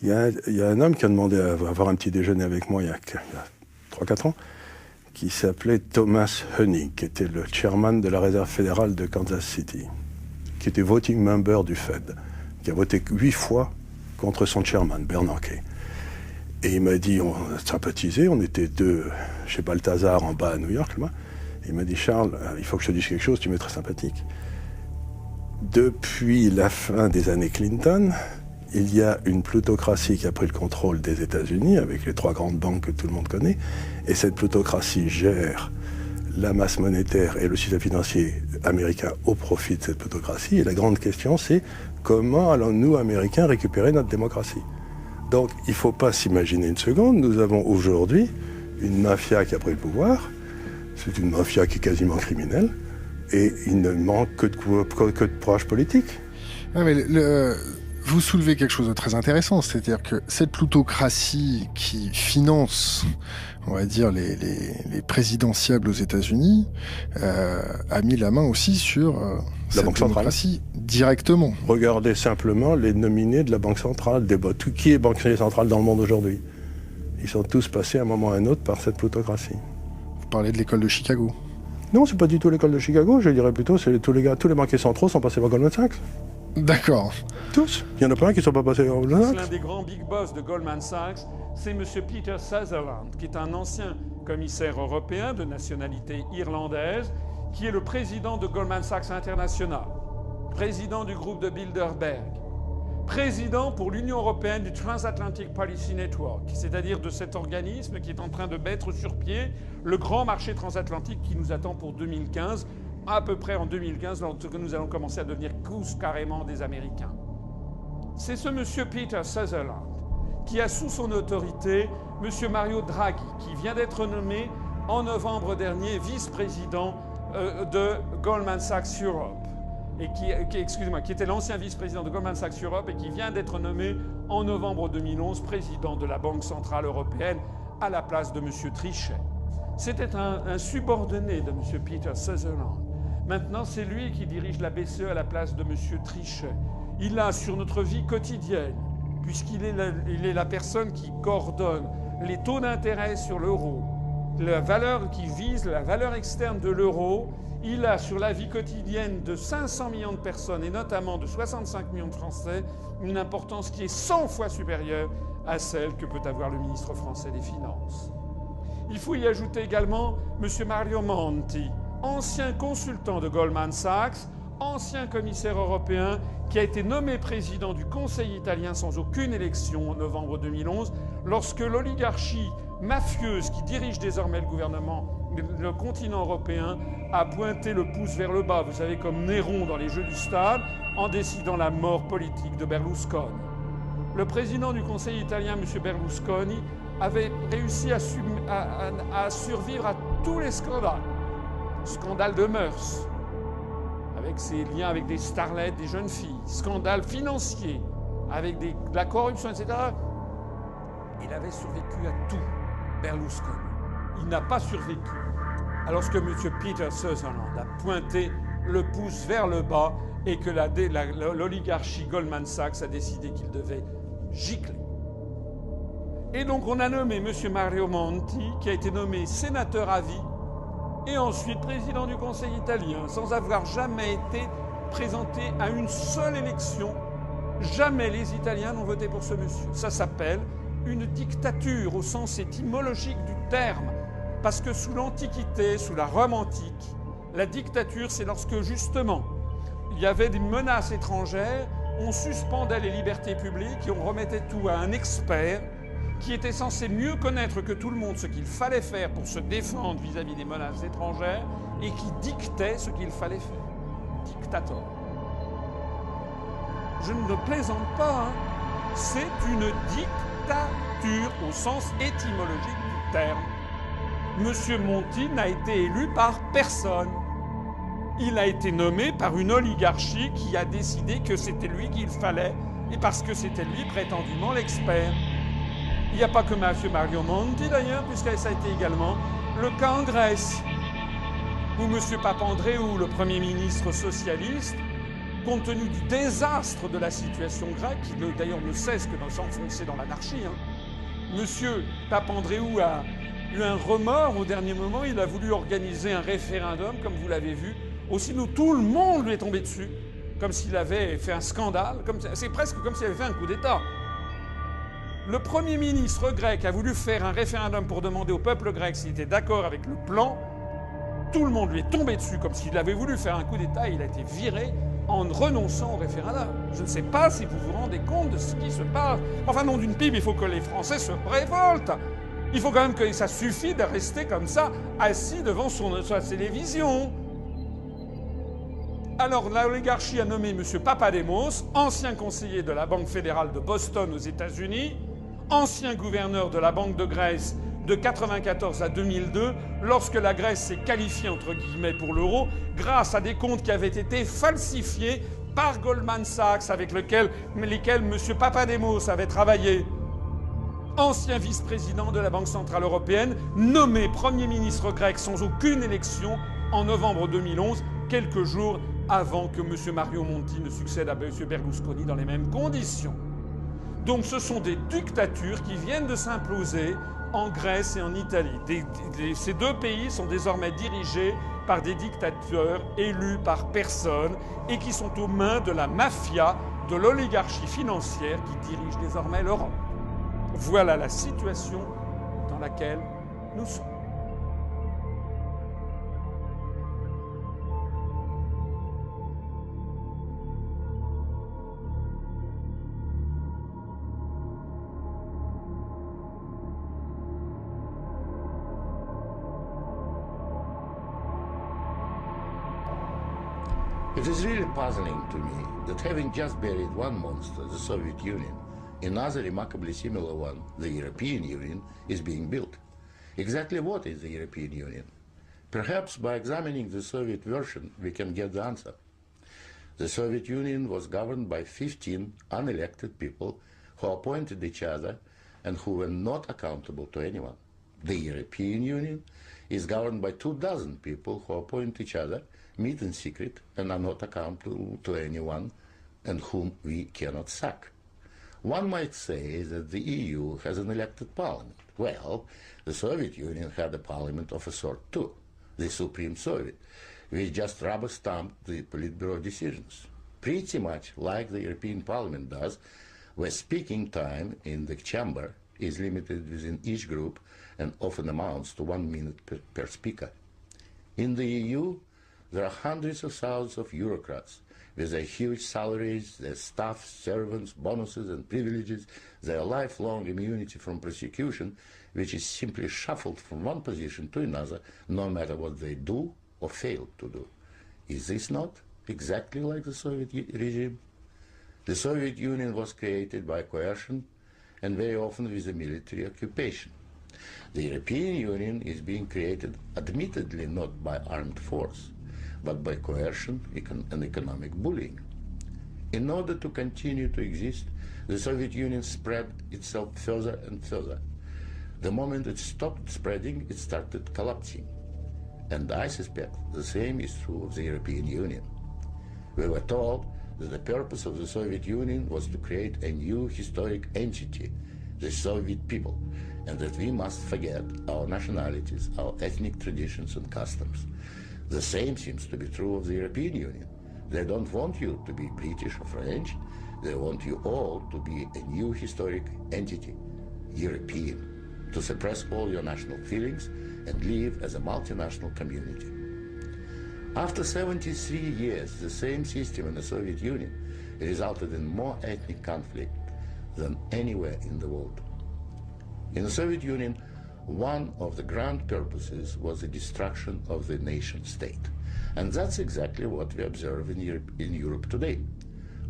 Il y a un homme qui a demandé à avoir un petit déjeuner avec moi il y a 3-4 ans, qui s'appelait Thomas Hoenig, qui était le chairman de la réserve fédérale de Kansas City, qui était voting member du Fed, qui a voté 8 fois contre son chairman, Bernanke. Et il m'a dit, on a sympathisé, on était deux chez Balthazar en bas à New York, là. Il m'a dit, Charles, il faut que je te dise quelque chose, tu m'es très sympathique. Depuis la fin des années Clinton, il y a une plutocratie qui a pris le contrôle des États-Unis avec les 3 grandes banques que tout le monde connaît. Et cette plutocratie gère la masse monétaire et le système financier américain au profit de cette plutocratie. Et la grande question, c'est comment allons-nous, Américains, récupérer notre démocratie? Donc, il ne faut pas s'imaginer une seconde. Nous avons aujourd'hui une mafia qui a pris le pouvoir. C'est une mafia qui est quasiment criminelle. Et il ne manque que de courage politique. Ah, mais vous soulevez quelque chose de très intéressant, c'est-à-dire que cette plutocratie qui finance, on va dire, les présidentiables aux États-Unis, a mis la main aussi sur la Banque centrale directement. Regardez simplement les nominés de la Banque centrale, qui est banquier central dans le monde aujourd'hui. Ils sont tous passés à un moment ou à un autre par cette plutocratie. Vous parlez de l'école de Chicago? Non, c'est pas du tout l'école de Chicago, je dirais plutôt, c'est tous les banquiers centraux sont passés par Goldman Sachs. D'accord. Tous. Il n'y en a pas un qui ne sont pas passés par Goldman Sachs. L'un des grands big boss de Goldman Sachs, c'est M. Peter Sutherland, qui est un ancien commissaire européen de nationalité irlandaise, qui est le président de Goldman Sachs International, président du groupe de Bilderberg, président pour l'Union européenne du Transatlantic Policy Network, c'est-à-dire de cet organisme qui est en train de mettre sur pied le grand marché transatlantique qui nous attend pour 2015, à peu près en 2015, lorsque nous allons commencer à devenir tous carrément des Américains. C'est ce monsieur Peter Sutherland qui a sous son autorité monsieur Mario Draghi, qui vient d'être nommé en novembre dernier vice-président de Goldman Sachs Europe, et qui était l'ancien vice-président de Goldman Sachs Europe et qui vient d'être nommé en novembre 2011 président de la Banque centrale européenne à la place de monsieur Trichet. C'était un subordonné de monsieur Peter Sutherland. Maintenant, c'est lui qui dirige la BCE à la place de monsieur Trichet. Il a sur notre vie quotidienne, puisqu'il est la personne qui coordonne les taux d'intérêt sur l'euro, la valeur qui vise la valeur externe de l'euro. Il a sur la vie quotidienne de 500 millions de personnes, et notamment de 65 millions de Français, une importance qui est 100 fois supérieure à celle que peut avoir le ministre français des Finances. Il faut y ajouter également M. Mario Monti, ancien consultant de Goldman Sachs, ancien commissaire européen, qui a été nommé président du Conseil italien sans aucune élection en novembre 2011, lorsque l'oligarchie mafieuse qui dirige désormais le gouvernement, le continent européen, a pointé le pouce vers le bas, vous savez, comme Néron dans les Jeux du Stade, en décidant la mort politique de Berlusconi. Le président du Conseil italien, M. Berlusconi, avait réussi à survivre à tous les scandales. Scandale de mœurs, avec ses liens avec des starlettes, des jeunes filles, scandale financier, avec de la corruption, etc. Il avait survécu à tout, Berlusconi. Il n'a pas survécu alors que M. Peter Sutherland a pointé le pouce vers le bas et que l'oligarchie Goldman Sachs a décidé qu'il devait gicler. Et donc on a nommé M. Mario Monti, qui a été nommé sénateur à vie, et ensuite président du Conseil italien, sans avoir jamais été présenté à une seule élection. Jamais les Italiens n'ont voté pour ce monsieur. Ça s'appelle une dictature au sens étymologique du terme. Parce que sous l'Antiquité, sous la Rome antique, la dictature, c'est lorsque justement il y avait des menaces étrangères, on suspendait les libertés publiques et on remettait tout à un expert qui était censé mieux connaître que tout le monde ce qu'il fallait faire pour se défendre vis-à-vis des menaces étrangères et qui dictait ce qu'il fallait faire. Dictator. Je ne plaisante pas, hein. C'est une dictature au sens étymologique du terme. Monsieur Monti n'a été élu par personne. Il a été nommé par une oligarchie qui a décidé que c'était lui qu'il fallait, et parce que c'était lui prétendument l'expert. Il n'y a pas que M. Mario Monti d'ailleurs, puisque ça a été également le cas en Grèce, où M. Papandréou, le Premier ministre socialiste, compte tenu du désastre de la situation grecque, qui d'ailleurs ne cesse que de s'enfoncer dans l'anarchie, Monsieur Papandréou a eu un remords au dernier moment, il a voulu organiser un référendum, comme vous l'avez vu. Aussitôt, tout le monde lui est tombé dessus, comme s'il avait fait un scandale, c'est presque comme s'il avait fait un coup d'État. Le Premier ministre grec a voulu faire un référendum pour demander au peuple grec s'il était d'accord avec le plan. Tout le monde lui est tombé dessus comme s'il avait voulu faire un coup d'État et il a été viré en renonçant au référendum. Je ne sais pas si vous vous rendez compte de ce qui se passe. Enfin, nom d'une pipe, il faut que les Français se révoltent. Il faut quand même que ça suffit de rester comme ça, assis devant sa télévision. Alors, l'oligarchie a nommé M. Papademos, ancien conseiller de la Banque fédérale de Boston aux États-Unis, ancien gouverneur de la Banque de Grèce de 1994 à 2002, lorsque la Grèce s'est qualifiée entre guillemets pour l'euro, grâce à des comptes qui avaient été falsifiés par Goldman Sachs, avec lesquels M. Papademos avait travaillé. Ancien vice-président de la Banque centrale européenne, nommé Premier ministre grec sans aucune élection en novembre 2011, quelques jours avant que M. Mario Monti ne succède à M. Berlusconi dans les mêmes conditions. Donc ce sont des dictatures qui viennent de s'imploser en Grèce et en Italie. Ces deux pays sont désormais dirigés par des dictateurs élus par personne et qui sont aux mains de la mafia, de l'oligarchie financière qui dirige désormais l'Europe. Voilà la situation dans laquelle nous sommes. It is really puzzling to me that having just buried one monster, the Soviet Union, another remarkably similar one, the European Union, is being built. Exactly what is the European Union? Perhaps by examining the Soviet version, we can get the answer. The Soviet Union was governed by 15 unelected people who appointed each other and who were not accountable to anyone. The European Union is governed by 24 people who appoint each other, meet in secret, and are not accountable to anyone, and whom we cannot sack. One might say that the EU has an elected parliament. Well, the Soviet Union had a parliament of a sort too, the Supreme Soviet, which just rubber-stamped the Politburo decisions, pretty much like the European Parliament does, where speaking time in the chamber is limited within each group and often amounts to 1 minute per speaker. In the EU, there are hundreds of thousands of bureaucrats with their huge salaries, their staff, servants, bonuses and privileges, their lifelong immunity from prosecution, which is simply shuffled from one position to another, no matter what they do or fail to do. Is this not exactly like the Soviet regime? The Soviet Union was created by coercion and very often with a military occupation. The European Union is being created admittedly not by armed force, but by coercion and economic bullying. In order to continue to exist, the Soviet Union spread itself further and further. The moment it stopped spreading, it started collapsing. And I suspect the same is true of the European Union. We were told that the purpose of the Soviet Union was to create a new historic entity, the Soviet people, and that we must forget our nationalities, our ethnic traditions and customs. The same seems to be true of the European Union. They don't want you to be British or French. They want you all to be a new historic entity, European, to suppress all your national feelings and live as a multinational community. After 73 years, the same system in the Soviet Union resulted in more ethnic conflict than anywhere in the world. In the Soviet Union, one of the grand purposes was the destruction of the nation state. And that's exactly what we observe in Europe today.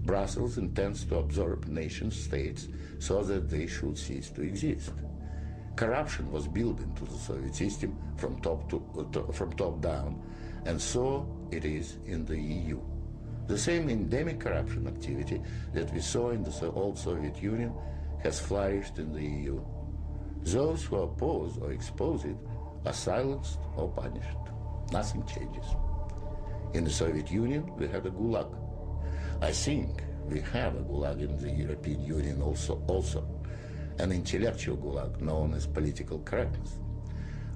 Brussels intends to absorb nation states so that they should cease to exist. Corruption was built into the Soviet system from top down, and so it is in the EU. The same endemic corruption activity that we saw in the old Soviet Union has flourished in the EU. Those who oppose or expose it are silenced or punished. Nothing changes. In the Soviet Union, we had a gulag. I think we have a gulag in the European Union also an intellectual gulag known as political correctness.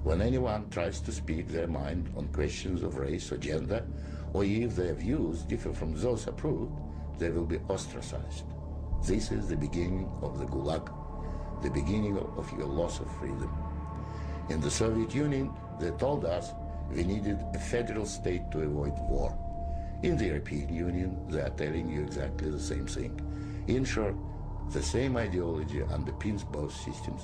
When anyone tries to speak their mind on questions of race or gender, or if their views differ from those approved, they will be ostracized. This is the beginning of the gulag, the beginning of your loss of freedom. In the Soviet Union, they told us we needed a federal state to avoid war. In the European Union, they are telling you exactly the same thing. In short, the same ideology underpins both systems.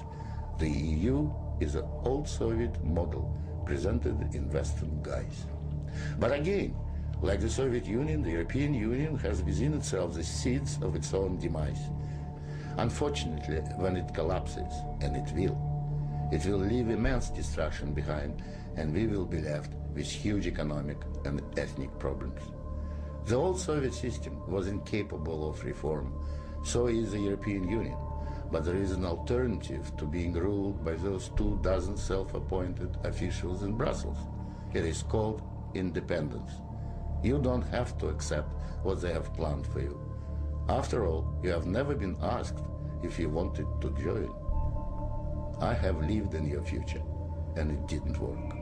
The EU is an old Soviet model presented in Western guise. But again, like the Soviet Union, the European Union has within itself the seeds of its own demise. Unfortunately, when it collapses, and it will leave immense destruction behind, and we will be left with huge economic and ethnic problems. The old Soviet system was incapable of reform, so is the European Union. But there is an alternative to being ruled by those 24 self-appointed officials in Brussels. It is called independence. You don't have to accept what they have planned for you. After all, you have never been asked if you wanted to join. I have lived in your future, and it didn't work.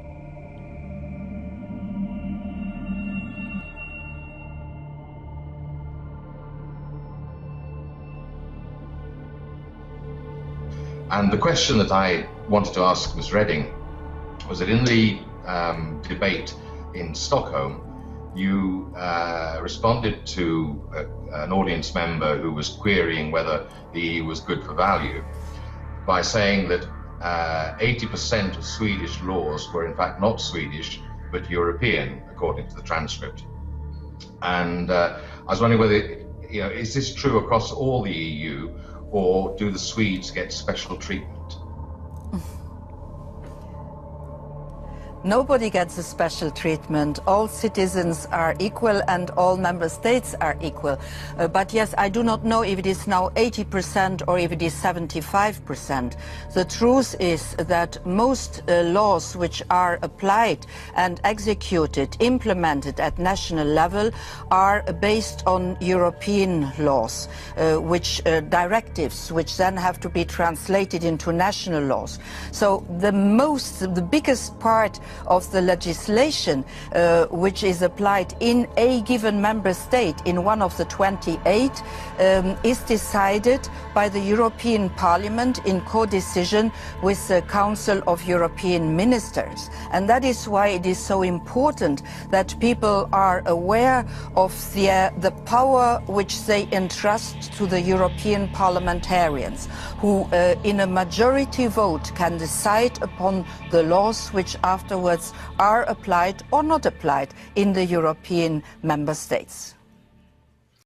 And the question that I wanted to ask Ms. Redding was that in the debate in Stockholm, you responded to an audience member who was querying whether the EU was good for value by saying that 80% of Swedish laws were in fact not Swedish, but European, according to the transcript. And I was wondering whether, is this true across all the EU, or do the Swedes get special treatment? Nobody gets a special treatment. All citizens are equal and all member states are equal. But yes, I do not know if it is now 80% or if it is 75%. The truth is that most laws which are applied and executed, implemented at national level, are based on European laws, directives, which then have to be translated into national laws. So the biggest part of the legislation which is applied in a given member state, in one of the 28, is decided by the European Parliament in co-decision with the Council of European Ministers. And that is why it is so important that people are aware of the power which they entrust to the European parliamentarians, who in a majority vote can decide upon the laws which afterwards are applied or not applied in the European member states.